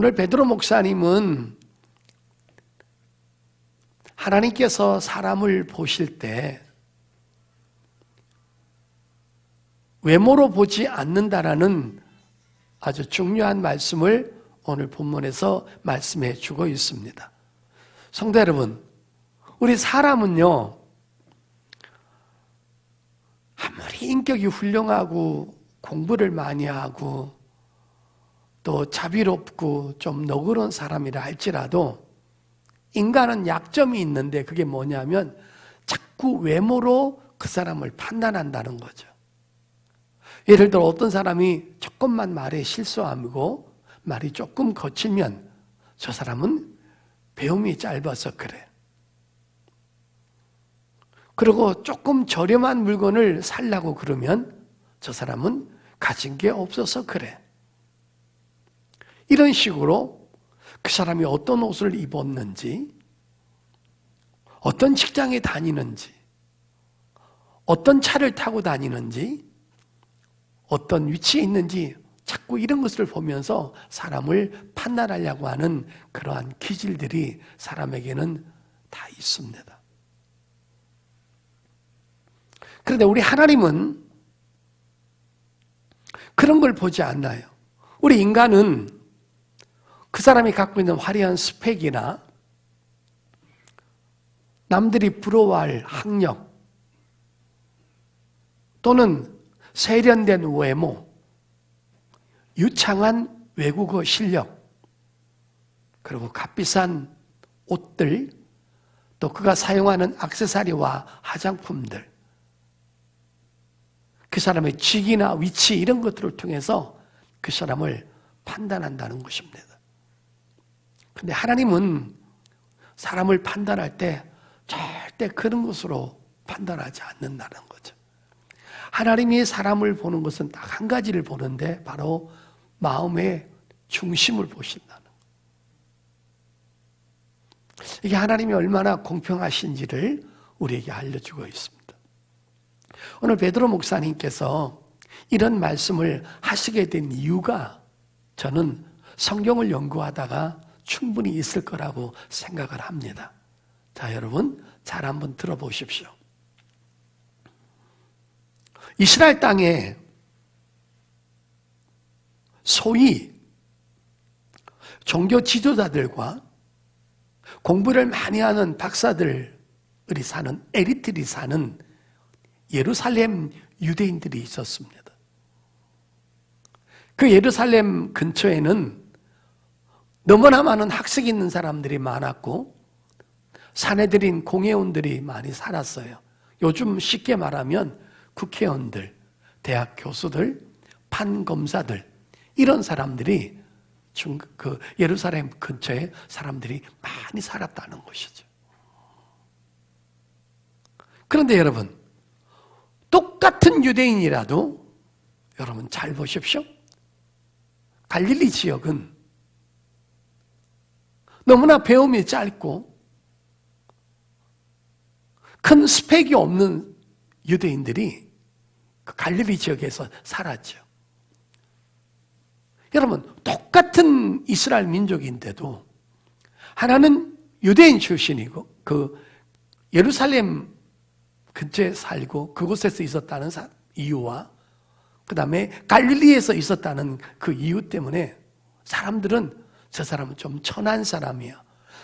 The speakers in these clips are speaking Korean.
오늘 베드로 목사님은 하나님께서 사람을 보실 때 외모로 보지 않는다라는 아주 중요한 말씀을 오늘 본문에서 말씀해 주고 있습니다. 성도 여러분, 우리 사람은요, 아무리 인격이 훌륭하고 공부를 많이 하고 또 자비롭고 좀 너그러운 사람이라 할지라도 인간은 약점이 있는데 그게 뭐냐면 자꾸 외모로 그 사람을 판단한다는 거죠. 예를 들어 어떤 사람이 조금만 말에 실수하고 말이 조금 거치면 저 사람은 배움이 짧아서 그래. 그리고 조금 저렴한 물건을 살라고 그러면 저 사람은 가진 게 없어서 그래. 이런 식으로 그 사람이 어떤 옷을 입었는지, 어떤 직장에 다니는지, 어떤 차를 타고 다니는지, 어떤 위치에 있는지 자꾸 이런 것을 보면서 사람을 판단하려고 하는 그러한 기질들이 사람에게는 다 있습니다. 그런데 우리 하나님은 그런 걸 보지 않나요? 우리 인간은 그 사람이 갖고 있는 화려한 스펙이나 남들이 부러워할 학력 또는 세련된 외모, 유창한 외국어 실력, 그리고 값비싼 옷들, 또 그가 사용하는 액세서리와 화장품들, 그 사람의 직위나 위치 이런 것들을 통해서 그 사람을 판단한다는 것입니다. 그런데 하나님은 사람을 판단할 때 절대 그런 것으로 판단하지 않는다는 거죠. 하나님이 사람을 보는 것은 딱 한 가지를 보는데 바로 마음의 중심을 보신다는 거예요. 이게 하나님이 얼마나 공평하신지를 우리에게 알려주고 있습니다. 오늘 베드로 목사님께서 이런 말씀을 하시게 된 이유가 저는 성경을 연구하다가 충분히 있을 거라고 생각을 합니다. 자, 여러분 잘 한번 들어보십시오. 이스라엘 땅에 소위 종교 지도자들과 공부를 많이 하는 박사들이 사는, 엘리트들이 사는 예루살렘 유대인들이 있었습니다. 그 예루살렘 근처에는 너무나 많은 학識있는 사람들이 많았고 사내들인 공회원들이 많이 살았어요. 요즘 쉽게 말하면 국회의원들, 대학 교수들, 판검사들 이런 사람들이 그 예루살렘 근처에 사람들이 많이 살았다는 것이죠. 그런데 여러분, 똑같은 유대인이라도 여러분 잘 보십시오. 갈릴리 지역은 너무나 배움이 짧고 큰 스펙이 없는 유대인들이 그 갈릴리 지역에서 살았죠. 여러분, 똑같은 이스라엘 민족인데도 하나는 유대인 출신이고 그 예루살렘 근처에 살고 그곳에서 있었다는 이유와 그 다음에 갈릴리에서 있었다는 그 이유 때문에 사람들은 저 사람은 좀 천한 사람이야,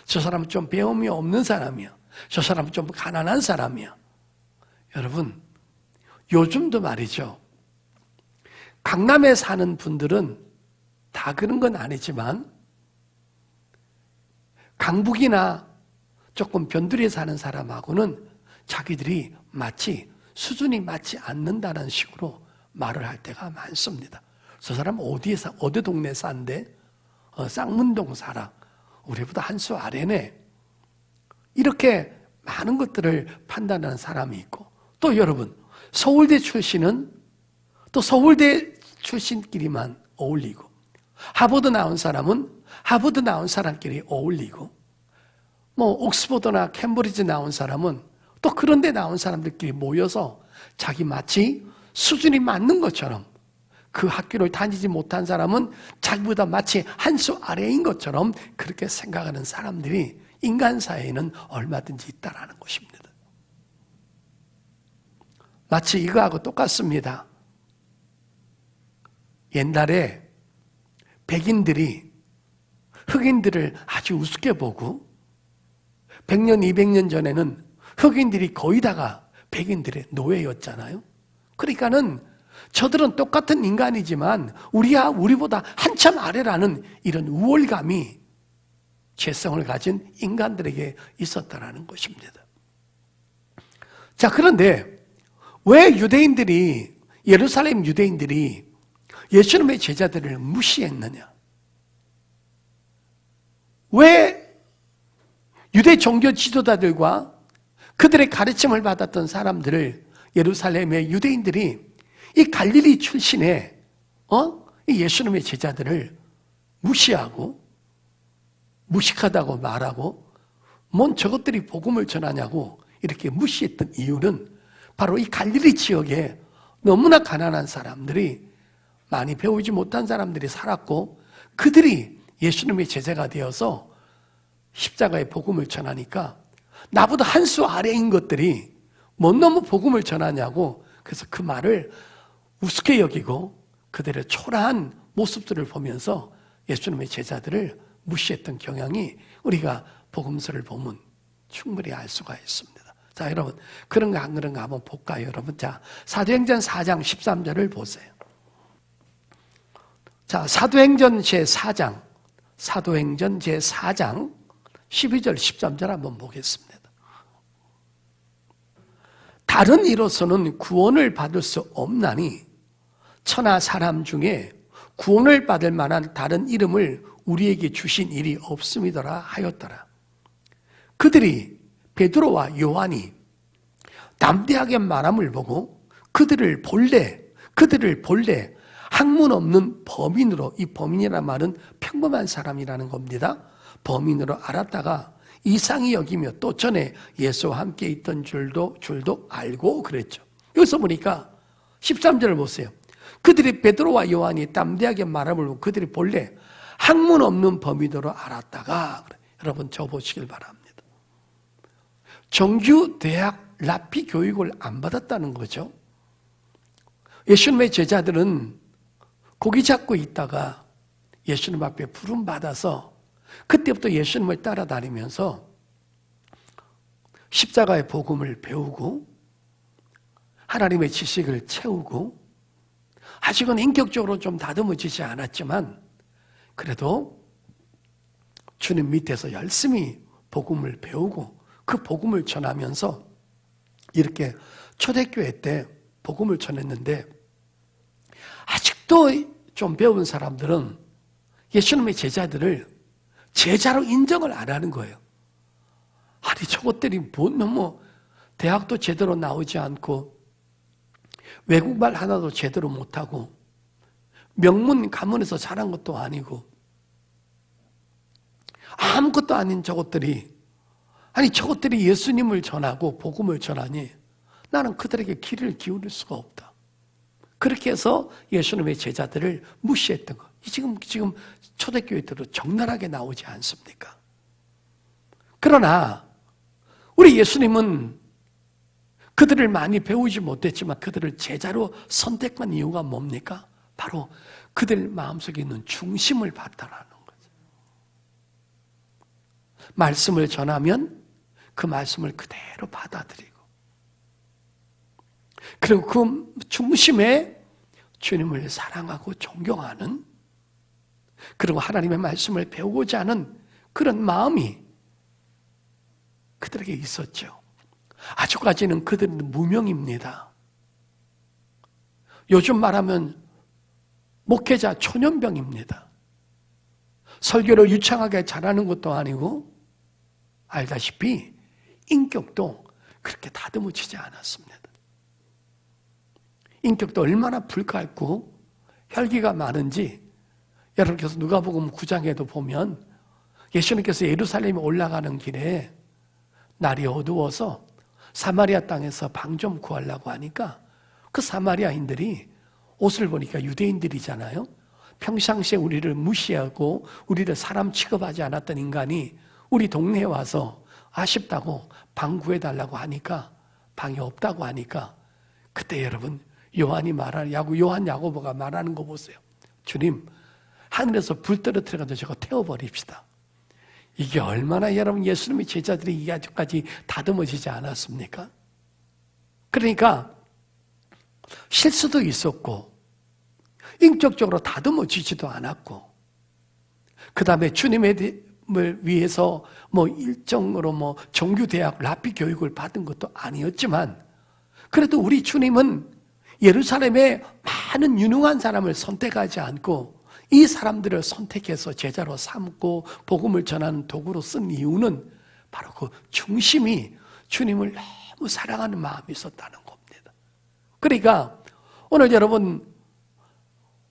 저 사람은 좀 배움이 없는 사람이야, 저 사람은 좀 가난한 사람이야. 여러분, 요즘도 말이죠, 강남에 사는 분들은 다 그런 건 아니지만 강북이나 조금 변두리에 사는 사람하고는 자기들이 마치 수준이 맞지 않는다는 식으로 말을 할 때가 많습니다. 저 사람 어디 동네 산대? 쌍문동 살아. 우리보다 한 수 아래네. 이렇게 많은 것들을 판단하는 사람이 있고, 또 여러분, 서울대 출신은 또 서울대 출신끼리만 어울리고, 하버드 나온 사람은 하버드 나온 사람끼리 어울리고, 옥스퍼드나 캠브리지 나온 사람은 또 그런 데 나온 사람들끼리 모여서 자기 마치 수준이 맞는 것처럼 그 학교를 다니지 못한 사람은 자기보다 마치 한 수 아래인 것처럼 그렇게 생각하는 사람들이 인간 사회에는 얼마든지 있다라는 것입니다. 마치 이거하고 똑같습니다. 옛날에 백인들이 흑인들을 아주 우습게 보고 100년, 200년 전에는 흑인들이 거의 다가 백인들의 노예였잖아요. 그러니까는 저들은 똑같은 인간이지만 우리보다 한참 아래라는 이런 우월감이 죄성을 가진 인간들에게 있었다라는 것입니다. 자, 그런데 왜 예루살렘 유대인들이 예수님의 제자들을 무시했느냐? 왜 유대 종교 지도자들과 그들의 가르침을 받았던 사람들을 예루살렘의 유대인들이 이 갈릴리 출신의 이 예수님의 제자들을 무시하고 무식하다고 말하고 뭔 저것들이 복음을 전하냐고 이렇게 무시했던 이유는 바로 이 갈릴리 지역에 너무나 가난한 사람들이 많이 배우지 못한 사람들이 살았고 그들이 예수님의 제자가 되어서 십자가의 복음을 전하니까 나보다 한 수 아래인 것들이 뭔 너무 복음을 전하냐고 그래서 그 말을 우습게 여기고 그들의 초라한 모습들을 보면서 예수님의 제자들을 무시했던 경향이 우리가 복음서를 보면 충분히 알 수가 있습니다. 자, 여러분 그런가 안 그런가 한번 볼까요, 여러분? 자, 사도행전 4장 13절을 보세요. 자, 사도행전 제4장 12절 13절 한번 보겠습니다. 다른 이로서는 구원을 받을 수 없나니 천하 사람 중에 구원을 받을 만한 다른 이름을 우리에게 주신 일이 없음이더라 하였더라. 그들이 베드로와 요한이 담대하게 말함을 보고 그들을 본래 학문 없는 범인으로, 이 범인이라는 말은 평범한 사람이라는 겁니다. 범인으로 알았다가 이상히 여기며 또 전에 예수와 함께 있던 줄도 알고 그랬죠. 여기서 보니까 13절을 보세요. 그들이 베드로와 요한이 담대하게 말함을 보고 그들이 본래 학문 없는 범인으로 알았다가, 여러분 저 보시길 바랍니다. 정규 대학 라피 교육을 안 받았다는 거죠. 예수님의 제자들은 고기 잡고 있다가 예수님 앞에 부름 받아서 그때부터 예수님을 따라다니면서 십자가의 복음을 배우고 하나님의 지식을 채우고 아직은 인격적으로 좀 다듬어지지 않았지만 그래도 주님 밑에서 열심히 복음을 배우고 그 복음을 전하면서 이렇게 초대교회 때 복음을 전했는데 아직도 좀 배운 사람들은 예수님의 제자들을 제자로 인정을 안 하는 거예요. 아니 저것들이 뭐 너무 대학도 제대로 나오지 않고 외국말 하나도 제대로 못하고 명문 가문에서 자란 것도 아니고 아무것도 아닌 저것들이 예수님을 전하고 복음을 전하니 나는 그들에게 귀를 기울일 수가 없다. 그렇게 해서 예수님의 제자들을 무시했던 거. 지금 초대교회들도 적나라하게 나오지 않습니까? 그러나 우리 예수님은 그들을 많이 배우지 못했지만 그들을 제자로 선택한 이유가 뭡니까? 바로 그들 마음속에 있는 중심을 봤다라는 거죠. 말씀을 전하면 그 말씀을 그대로 받아들이고 그리고 그 중심에 주님을 사랑하고 존경하는 그리고 하나님의 말씀을 배우고자 하는 그런 마음이 그들에게 있었죠. 아직까지는 그들은 무명입니다. 요즘 말하면 목회자 초년병입니다. 설교를 유창하게 잘하는 것도 아니고 알다시피 인격도 그렇게 다듬어지지 않았습니다. 인격도 얼마나 불같고 혈기가 많은지 여러분께서 누가복음 9장에도 보면 예수님께서 예루살렘에 올라가는 길에 날이 어두워서 사마리아 땅에서 방 좀 구하려고 하니까 그 사마리아인들이 옷을 보니까 유대인들이잖아요. 평상시에 우리를 무시하고 우리를 사람 취급하지 않았던 인간이 우리 동네에 와서 아쉽다고 방 구해달라고 하니까, 방이 없다고 하니까, 그때 여러분 요한 야고보가 말하는 거 보세요. 주님, 하늘에서 불 떨어뜨려가지고 저거 태워버립시다. 이게 얼마나 여러분 예수님의 제자들이 이게 아직까지 다듬어지지 않았습니까? 그러니까 실수도 있었고 인격적으로 다듬어지지도 않았고, 그 다음에 주님을 위해서 일정으로 종교대학 랍비 교육을 받은 것도 아니었지만, 그래도 우리 주님은 예루살렘에 많은 유능한 사람을 선택하지 않고 이 사람들을 선택해서 제자로 삼고 복음을 전하는 도구로 쓴 이유는 바로 그 중심이 주님을 너무 사랑하는 마음이 있었다는 겁니다. 그러니까 오늘 여러분,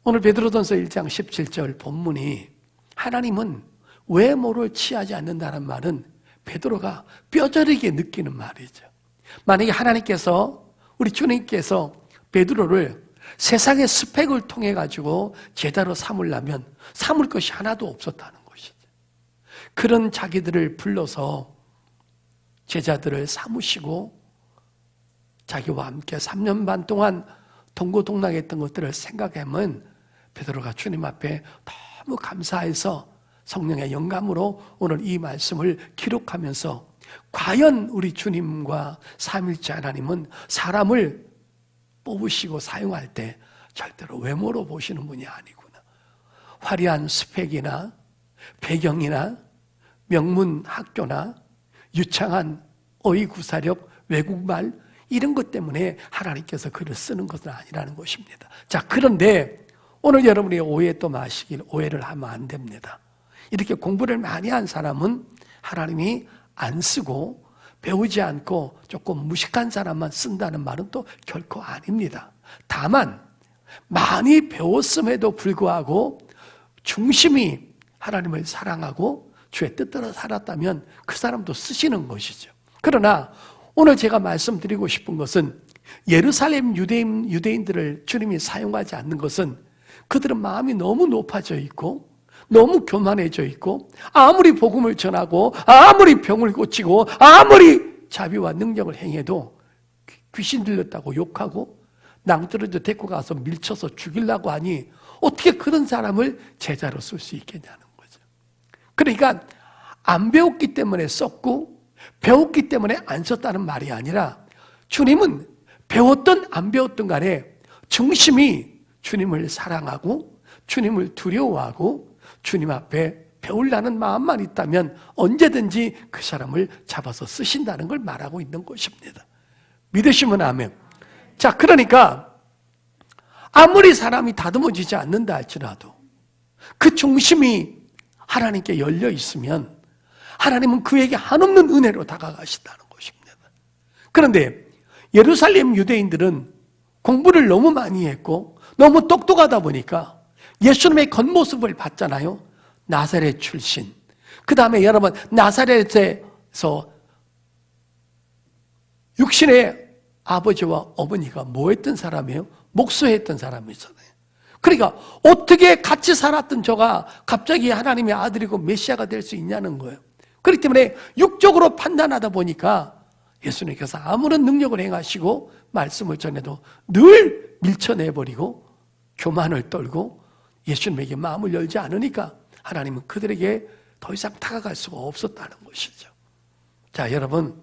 오늘 베드로전서 1장 17절 본문이 하나님은 외모를 취하지 않는다는 말은 베드로가 뼈저리게 느끼는 말이죠. 만약에 하나님께서, 우리 주님께서 베드로를 세상의 스펙을 통해 가지고 제자로 삼으려면 삼을 것이 하나도 없었다는 것이죠. 그런 자기들을 불러서 제자들을 삼으시고 자기와 함께 3년 반 동안 동고동락했던 것들을 생각하면 베드로가 주님 앞에 너무 감사해서 성령의 영감으로 오늘 이 말씀을 기록하면서, 과연 우리 주님과 삼위일체 하나님은 사람을 뽑으시고 사용할 때 절대로 외모로 보시는 분이 아니구나. 화려한 스펙이나 배경이나 명문 학교나 유창한 어휘구사력, 외국말 이런 것 때문에 하나님께서 그를 쓰는 것은 아니라는 것입니다. 자, 그런데 오늘 여러분이 오해 또 마시길, 오해를 하면 안 됩니다. 이렇게 공부를 많이 한 사람은 하나님이 안 쓰고 배우지 않고 조금 무식한 사람만 쓴다는 말은 또 결코 아닙니다. 다만 많이 배웠음에도 불구하고 중심이 하나님을 사랑하고 주의 뜻대로 살았다면 그 사람도 쓰시는 것이죠. 그러나 오늘 제가 말씀드리고 싶은 것은 예루살렘 유대인들을 주님이 사용하지 않는 것은 그들은 마음이 너무 높아져 있고 너무 교만해져 있고, 아무리 복음을 전하고 아무리 병을 고치고 아무리 자비와 능력을 행해도 귀신 들렸다고 욕하고 낭떠러지 데리고 가서 밀쳐서 죽이려고 하니 어떻게 그런 사람을 제자로 쓸 수 있겠냐는 거죠. 그러니까 안 배웠기 때문에 썼고 배웠기 때문에 안 썼다는 말이 아니라, 주님은 배웠든 안 배웠든 간에 중심이 주님을 사랑하고 주님을 두려워하고 주님 앞에 배우려는 마음만 있다면 언제든지 그 사람을 잡아서 쓰신다는 걸 말하고 있는 것입니다. 믿으시면 아멘. 자, 그러니까 아무리 사람이 다듬어지지 않는다 할지라도 그 중심이 하나님께 열려 있으면 하나님은 그에게 한없는 은혜로 다가가신다는 것입니다. 그런데 예루살렘 유대인들은 공부를 너무 많이 했고 너무 똑똑하다 보니까 예수님의 겉모습을 봤잖아요. 나사렛 출신. 그 다음에 여러분, 나사렛에서 육신의 아버지와 어머니가 뭐 했던 사람이에요? 목수했던 사람이잖아요. 그러니까 어떻게 같이 살았던 저가 갑자기 하나님의 아들이고 메시아가 될 수 있냐는 거예요. 그렇기 때문에 육적으로 판단하다 보니까 예수님께서 아무런 능력을 행하시고 말씀을 전해도 늘 밀쳐내버리고 교만을 떨고 예수님에게 마음을 열지 않으니까 하나님은 그들에게 더 이상 다가갈 수가 없었다는 것이죠. 자, 여러분,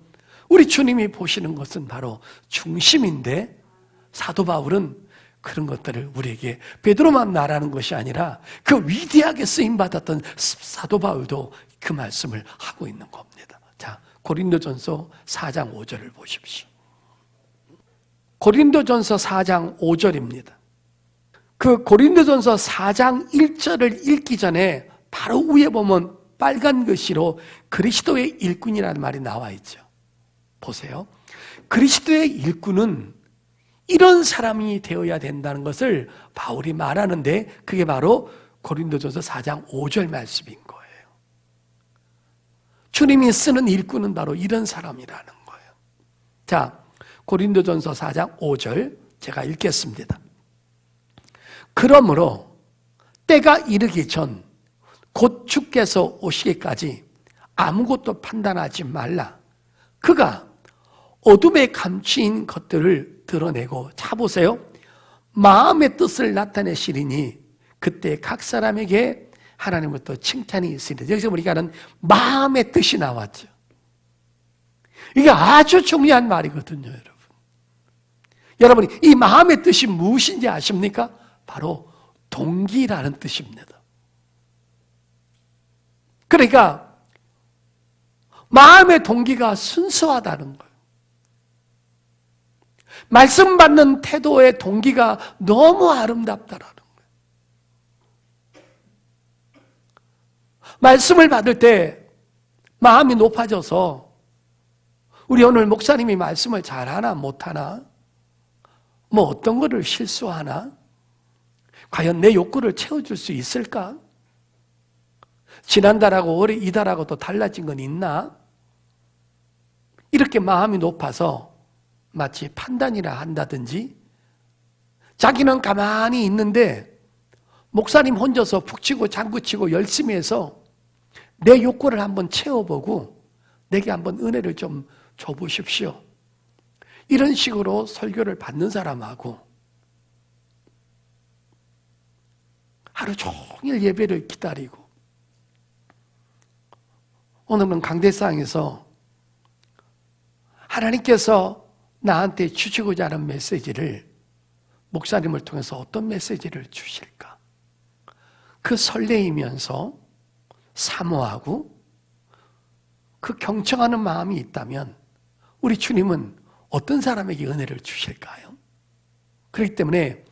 우리 주님이 보시는 것은 바로 중심인데, 사도 바울은 그런 것들을 우리에게 베드로만 말하는 것이 아니라 그 위대하게 쓰임받았던 사도 바울도 그 말씀을 하고 있는 겁니다. 자, 고린도전서 4장 5절을 보십시오. 고린도전서 4장 5절입니다. 그 고린도전서 4장 1절을 읽기 전에 바로 위에 보면 빨간 글씨로 그리스도의 일꾼이라는 말이 나와 있죠. 보세요. 그리스도의 일꾼은 이런 사람이 되어야 된다는 것을 바울이 말하는데, 그게 바로 고린도전서 4장 5절 말씀인 거예요. 주님이 쓰는 일꾼은 바로 이런 사람이라는 거예요. 자, 고린도전서 4장 5절 제가 읽겠습니다. 그러므로 때가 이르기 전 곧 주께서 오시기까지 아무것도 판단하지 말라. 그가 어둠에 감추인 것들을 드러내고, 자 보세요. 마음의 뜻을 나타내시리니 그때 각 사람에게 하나님으로부터 칭찬이 있으리라. 여기서 우리가는 마음의 뜻이 나왔죠. 이게 아주 중요한 말이거든요, 여러분. 여러분이 이 마음의 뜻이 무엇인지 아십니까? 바로 동기라는 뜻입니다. 그러니까 마음의 동기가 순수하다는 거예요. 말씀 받는 태도의 동기가 너무 아름답다라는 거예요. 말씀을 받을 때 마음이 높아져서 우리 오늘 목사님이 말씀을 잘하나 못하나, 뭐 어떤 거를 실수하나, 과연 내 욕구를 채워줄 수 있을까? 지난달하고 올해 이달하고 또 달라진 건 있나? 이렇게 마음이 높아서 마치 판단이라 한다든지, 자기는 가만히 있는데 목사님 혼자서 북치고 장구치고 열심히 해서 내 욕구를 한번 채워보고 내게 한번 은혜를 좀 줘보십시오. 이런 식으로 설교를 받는 사람하고 하루 종일 예배를 기다리고, 오늘은 강대상에서 하나님께서 나한테 주시고자 하는 메시지를 목사님을 통해서 어떤 메시지를 주실까? 그 설레이면서 사모하고 그 경청하는 마음이 있다면 우리 주님은 어떤 사람에게 은혜를 주실까요? 그렇기 때문에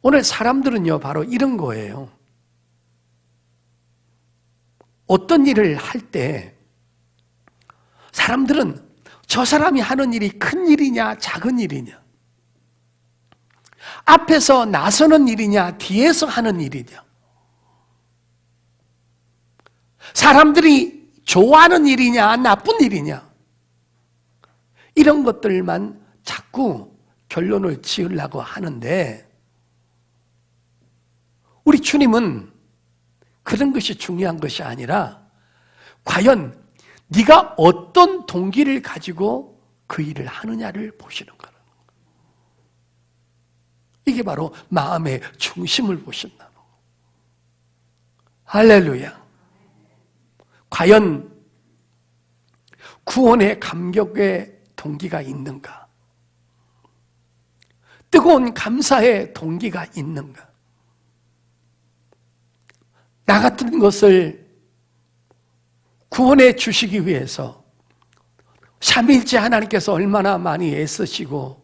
오늘 사람들은요, 바로 이런 거예요. 어떤 일을 할 때 사람들은 저 사람이 하는 일이 큰 일이냐 작은 일이냐, 앞에서 나서는 일이냐 뒤에서 하는 일이냐, 사람들이 좋아하는 일이냐 나쁜 일이냐, 이런 것들만 자꾸 결론을 지으려고 하는데, 우리 주님은 그런 것이 중요한 것이 아니라 과연 네가 어떤 동기를 가지고 그 일을 하느냐를 보시는 거라는 거예요. 이게 바로 마음의 중심을 보신다는 거예요. 할렐루야. 과연 구원의 감격의 동기가 있는가? 뜨거운 감사의 동기가 있는가? 나 같은 것을 구원해 주시기 위해서 삼위일체 하나님께서 얼마나 많이 애쓰시고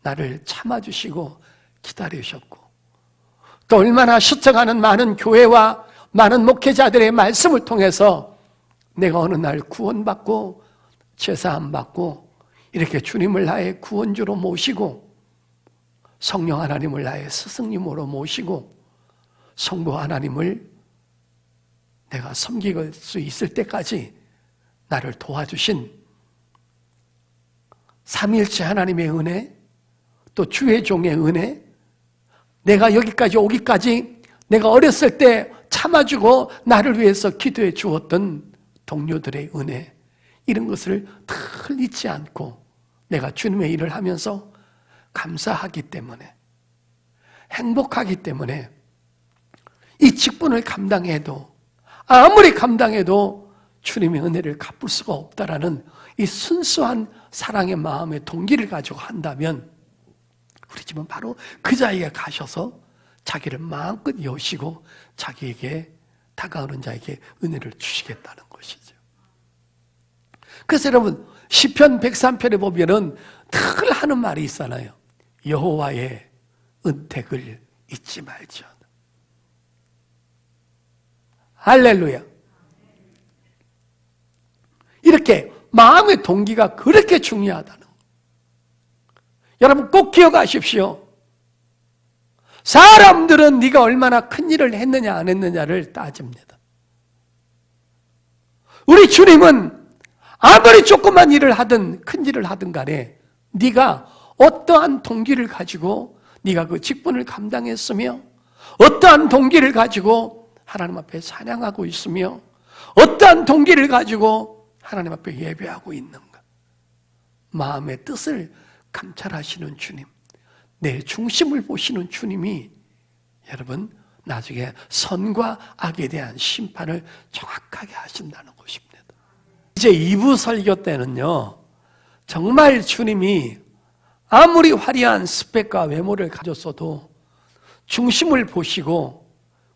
나를 참아주시고 기다리셨고, 또 얼마나 시청하는 많은 교회와 많은 목회자들의 말씀을 통해서 내가 어느 날 구원받고 제사함 받고 이렇게 주님을 나의 구원주로 모시고 성령 하나님을 나의 스승님으로 모시고 성부 하나님을 내가 섬길 수 있을 때까지 나를 도와주신 삼위일체 하나님의 은혜, 또 주의 종의 은혜, 내가 여기까지 오기까지 내가 어렸을 때 참아주고 나를 위해서 기도해 주었던 동료들의 은혜, 이런 것을 늘 잊지 않고 내가 주님의 일을 하면서 감사하기 때문에, 행복하기 때문에 이 직분을 감당해도, 아무리 감당해도 주님의 은혜를 갚을 수가 없다라는 이 순수한 사랑의 마음의 동기를 가지고 한다면 우리 집은 바로 그 자리에 가셔서 자기를 마음껏 여시고 자기에게 다가오는 자에게 은혜를 주시겠다는 것이죠. 그래서 여러분, 시편 103편에 보면은 늘 하는 말이 있잖아요. 여호와의 은택을 잊지 말지어다. 할렐루야. 이렇게 마음의 동기가 그렇게 중요하다는 거. 여러분 꼭 기억하십시오. 사람들은 네가 얼마나 큰 일을 했느냐 안 했느냐를 따집니다. 우리 주님은 아무리 조그만 일을 하든 큰 일을 하든 간에 네가 어떠한 동기를 가지고 네가 그 직분을 감당했으며 어떠한 동기를 가지고 하나님 앞에 찬양하고 있으며 어떠한 동기를 가지고 하나님 앞에 예배하고 있는가. 마음의 뜻을 감찰하시는 주님, 내 중심을 보시는 주님이 여러분 나중에 선과 악에 대한 심판을 정확하게 하신다는 것입니다. 이제 2부 설교 때는요, 정말 주님이 아무리 화려한 스펙과 외모를 가졌어도 중심을 보시고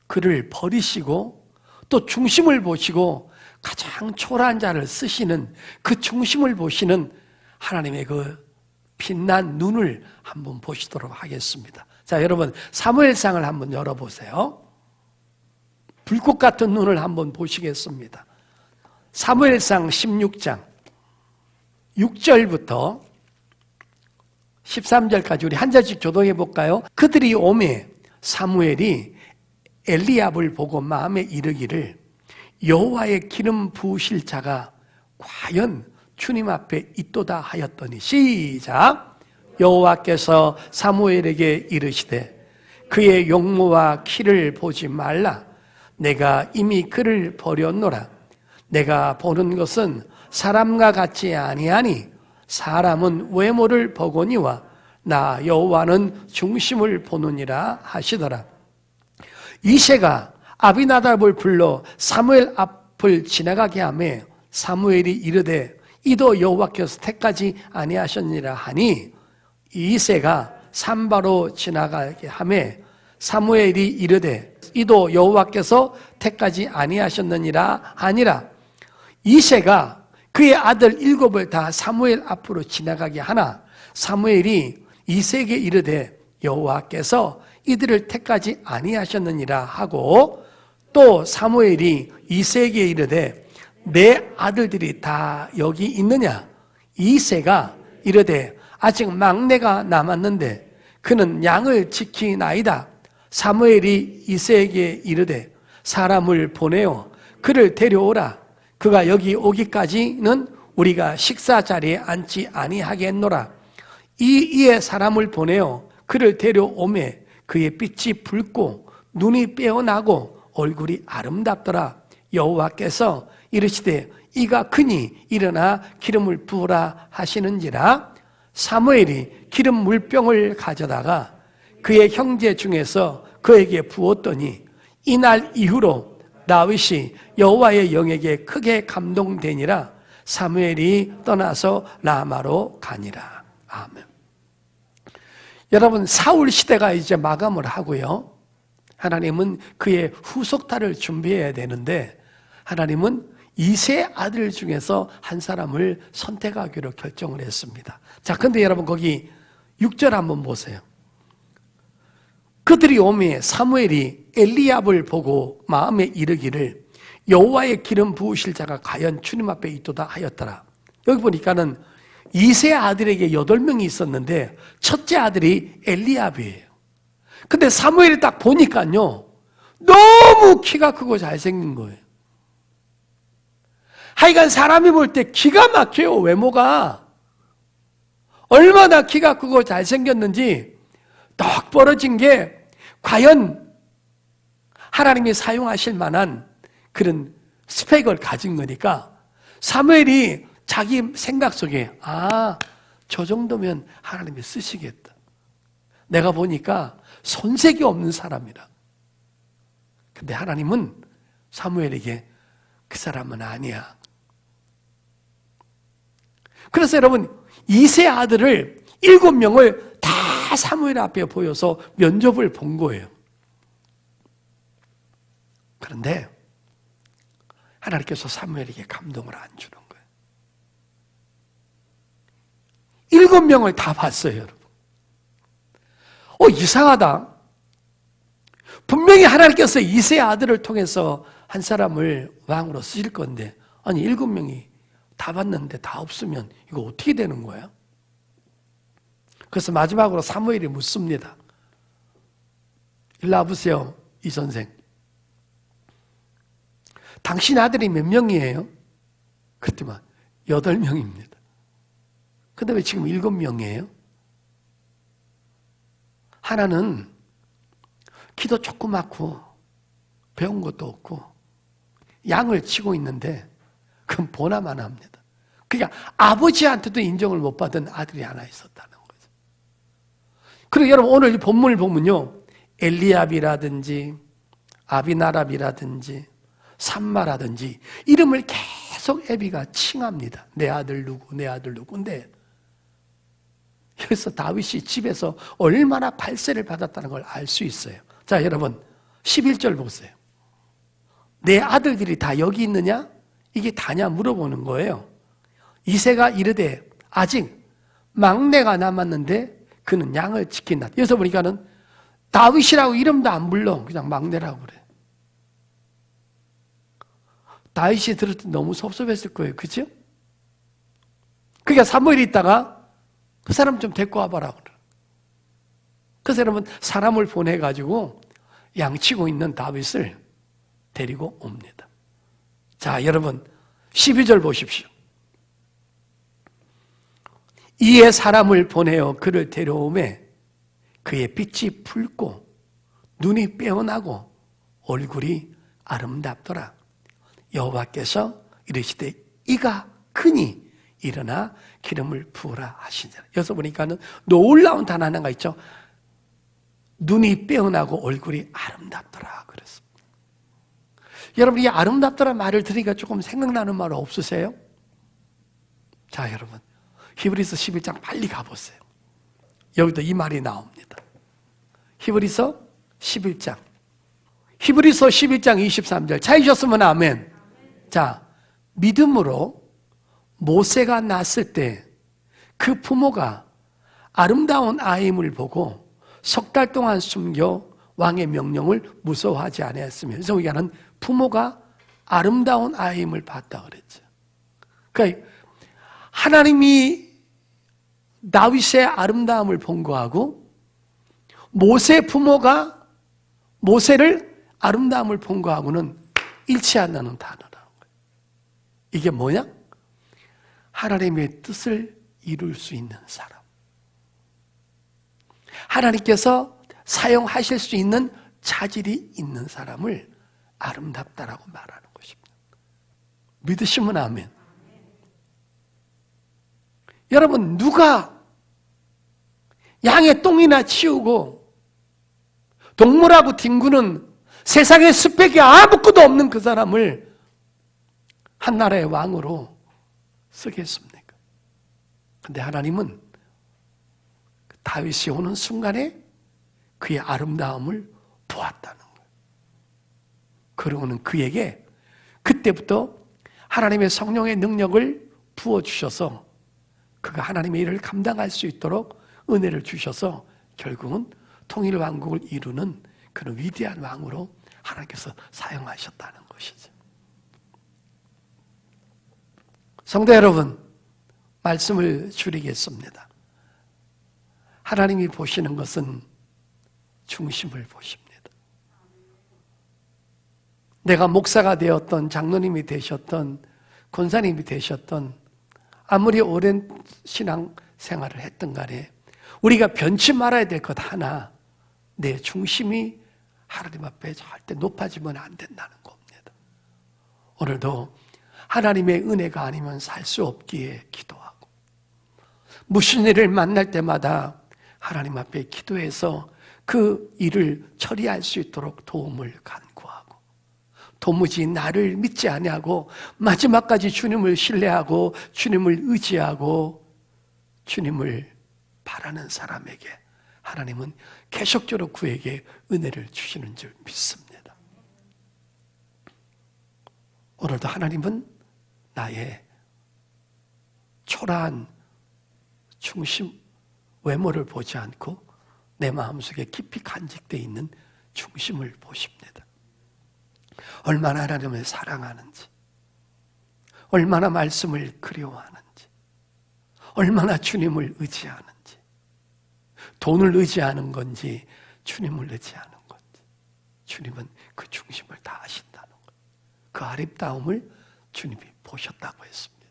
그를 버리시고 또 중심을 보시고 가장 초라한 자를 쓰시는 그 중심을 보시는 하나님의 그 빛난 눈을 한번 보시도록 하겠습니다. 자, 여러분 사무엘상을 한번 열어보세요. 불꽃 같은 눈을 한번 보시겠습니다. 사무엘상 16장 6절부터 13절까지 우리 한 절씩 교독해 볼까요? 그들이 오매 사무엘이 엘리압을 보고 마음에 이르기를 여호와의 기름 부으실 자가 과연 주님 앞에 있도다 하였더니 시작. 여호와께서 사무엘에게 이르시되 그의 용모와 키를 보지 말라. 내가 이미 그를 버렸노라. 내가 보는 것은 사람과 같지 아니하니 사람은 외모를 보거니와 나 여호와는 중심을 보느니라 하시더라. 이새가 아비나답을 불러 사무엘 앞을 지나가게 하매 사무엘이 이르되 이도 여호와께서 택하지 아니하셨니라 하니 이새가 산바로 지나가게 하매 사무엘이 이르되 이도 여호와께서 택하지 아니하셨느니라 하니라. 이새가 그의 아들 7을 다 사무엘 앞으로 지나가게 하나 사무엘이 이새에게 이르되 여호와께서 이들을 택하지 아니하셨느니라 하고 또 사무엘이 이새에게 이르되 내 아들들이 다 여기 있느냐? 이새가 이르되 아직 막내가 남았는데 그는 양을 지키나이다. 사무엘이 이새에게 이르되 사람을 보내어 그를 데려오라. 그가 여기 오기까지는 우리가 식사 자리에 앉지 아니하겠노라. 이에 사람을 보내어 그를 데려오매 그의 빛이 붉고 눈이 빼어나고 얼굴이 아름답더라. 여호와께서 이르시되 이가 크니 일어나 기름을 부으라 하시는지라. 사무엘이 기름 물병을 가져다가 그의 형제 중에서 그에게 부었더니 이날 이후로 다윗이 여호와의 영에게 크게 감동되니라. 사무엘이 떠나서 라마로 가니라. 아멘. 여러분 사울 시대가 이제 마감을 하고요. 하나님은 그의 후속타를 준비해야 되는데 하나님은 이세 아들 중에서 한 사람을 선택하기로 결정을 했습니다. 자, 근데 여러분 거기 6절 한번 보세요. 그들이 오매 사무엘이 엘리압을 보고 마음에 이르기를 여호와의 기름 부으실 자가 과연 주님 앞에 있도다 하였더라. 여기 보니까는 이세 아들에게 8명이 있었는데 첫째 아들이 엘리압이에요. 근데 사무엘이 딱 보니까요 너무 키가 크고 잘생긴 거예요. 하여간 사람이 볼 때 기가 막혀요. 외모가 얼마나 키가 크고 잘생겼는지 떡 벌어진 게 과연 하나님이 사용하실 만한 그런 스펙을 가진 거니까 사무엘이 자기 생각 속에 저 정도면 하나님이 쓰시겠다. 내가 보니까 손색이 없는 사람이라. 근데 하나님은 사무엘에게 그 사람은 아니야. 그래서 여러분 이세 아들을 7명을 다 사무엘 앞에 보여서 면접을 본 거예요. 그런데 하나님께서 사무엘에게 감동을 안 주는 거예요. 7명을 다 봤어요, 여러분. 이상하다. 분명히 하나님께서 이세 아들을 통해서 한 사람을 왕으로 쓰실 건데 아니 7명이 다 봤는데 다 없으면 이거 어떻게 되는 거야? 그래서 마지막으로 사무엘이 묻습니다. 일로 와보세요, 이 선생. 당신 아들이 몇 명이에요? 그랬더니 8명입니다. 근데 왜 지금 7명이에요? 하나는 키도 조그맣고 배운 것도 없고 양을 치고 있는데 그건 보나마나 합니다. 그러니까 아버지한테도 인정을 못 받은 아들이 하나 있었다는 거죠. 그리고 여러분 오늘 이 본문을 보면요, 엘리압이라든지 아비나답이라든지 삼마라든지 이름을 계속 애비가 칭합니다. 내 아들 누구, 내 아들 누구인데, 그래서 다윗이 집에서 얼마나 발세를 받았다는 걸 알 수 있어요. 자, 여러분 11절 보세요. 내 아들들이 다 여기 있느냐? 이게 다냐 물어보는 거예요. 이새가 이르되 아직 막내가 남았는데 그는 양을 지킨다. 여기서 보니까는 다윗이라고 이름도 안 불러. 그냥 막내라고 그래. 다윗이 들을 때 너무 섭섭했을 거예요. 그죠? 그러니까 사무엘이 있다가 그 사람 좀 데리고 와봐라 그래. 그래서 여러분 사람을 보내가지고 양치고 있는 다윗을 데리고 옵니다. 자, 여러분 12절 보십시오. 이에 사람을 보내어 그를 데려오매 그의 빛이 붉고 눈이 빼어나고 얼굴이 아름답더라. 여호와께서 이르시되 이가 크니 일어나 기름을 부으라 하시니라. 여기서 보니까는 놀라운 단어 하나가 있죠. 눈이 빼어나고 얼굴이 아름답더라 그랬습니다. 여러분 이 아름답더라 말을 들으니까 조금 생각나는 말 없으세요? 자, 여러분 히브리서 11장 빨리 가보세요. 여기도 이 말이 나옵니다. 히브리서 11장 23절 찾으셨으면 아멘. 자, 믿음으로 모세가 낳았을 때 그 부모가 아름다운 아임을 보고 석 달 동안 숨겨 왕의 명령을 무서워하지 아니했으며, 그래서 우리가는 부모가 아름다운 아임을 봤다 그랬죠. 그러니까 하나님이 다윗의 아름다움을 본 거하고 모세 부모가 모세를 아름다움을 본 거하고는 일치한다는 단어라는 거예요. 이게 뭐냐? 하나님의 뜻을 이룰 수 있는 사람. 하나님께서 사용하실 수 있는 자질이 있는 사람을 아름답다라고 말하는 것입니다. 믿으시면 아멘. 여러분 누가 양의 똥이나 치우고 동물하고 뒹구는 세상에 스펙이 아무것도 없는 그 사람을 한 나라의 왕으로 쓰겠습니까? 근데 하나님은 다윗이 오는 순간에 그의 아름다움을 보았다는 거예요. 그러고는 그에게 그때부터 하나님의 성령의 능력을 부어주셔서 그가 하나님의 일을 감당할 수 있도록 은혜를 주셔서 결국은 통일 왕국을 이루는 그런 위대한 왕으로 하나님께서 사용하셨다는 것이죠. 성도 여러분, 말씀을 줄이겠습니다. 하나님이 보시는 것은 중심을 보십니다. 내가 목사가 되었던, 장로님이 되셨던, 권사님이 되셨던, 아무리 오랜 신앙 생활을 했던 간에 우리가 변치 말아야 될 것 하나, 내 중심이 하나님 앞에 절대 높아지면 안 된다는 겁니다. 오늘도 하나님의 은혜가 아니면 살 수 없기에 기도하고, 무슨 일을 만날 때마다 하나님 앞에 기도해서 그 일을 처리할 수 있도록 도움을 간구하고, 도무지 나를 믿지 아니하고 마지막까지 주님을 신뢰하고 주님을 의지하고 주님을 바라는 사람에게 하나님은 계속적으로 그에게 은혜를 주시는 줄 믿습니다. 오늘도 하나님은 나의 초라한 중심, 외모를 보지 않고 내 마음속에 깊이 간직되어 있는 중심을 보십니다. 얼마나 하나님을 사랑하는지, 얼마나 말씀을 그리워하는지, 얼마나 주님을 의지하는지, 돈을 의지하는 건지 주님을 의지하는 건지, 주님은 그 중심을 다 아신다는 것, 그 아름다움을 주님이 보셨다고 했습니다.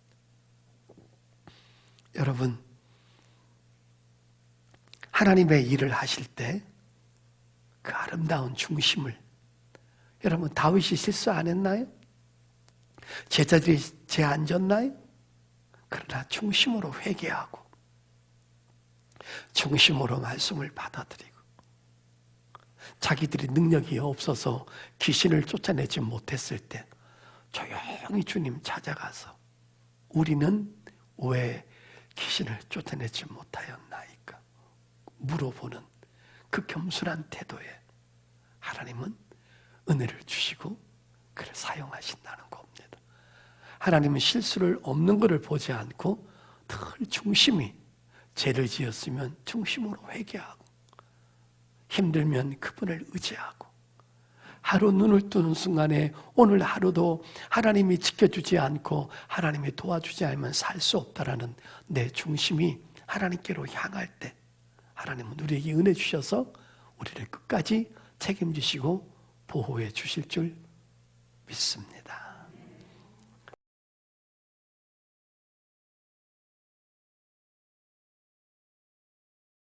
여러분, 하나님의 일을 하실 때 그 아름다운 중심을, 여러분 다윗이 실수 안 했나요? 제자들이 죄 안 졌나요? 그러나 중심으로 회개하고 중심으로 말씀을 받아들이고 자기들이 능력이 없어서 귀신을 쫓아내지 못했을 때 조용히 주님 찾아가서 우리는 왜 귀신을 쫓아내지 못하였나이까 물어보는 그 겸손한 태도에 하나님은 은혜를 주시고 그를 사용하신다는 겁니다. 하나님은 실수를 없는 것을 보지 않고 늘 중심이, 죄를 지었으면 중심으로 회개하고 힘들면 그분을 의지하고 하루 눈을 뜨는 순간에 오늘 하루도 하나님이 지켜주지 않고 하나님이 도와주지 않으면 살 수 없다라는 내 중심이 하나님께로 향할 때 하나님은 우리에게 은혜 주셔서 우리를 끝까지 책임지시고 보호해 주실 줄 믿습니다.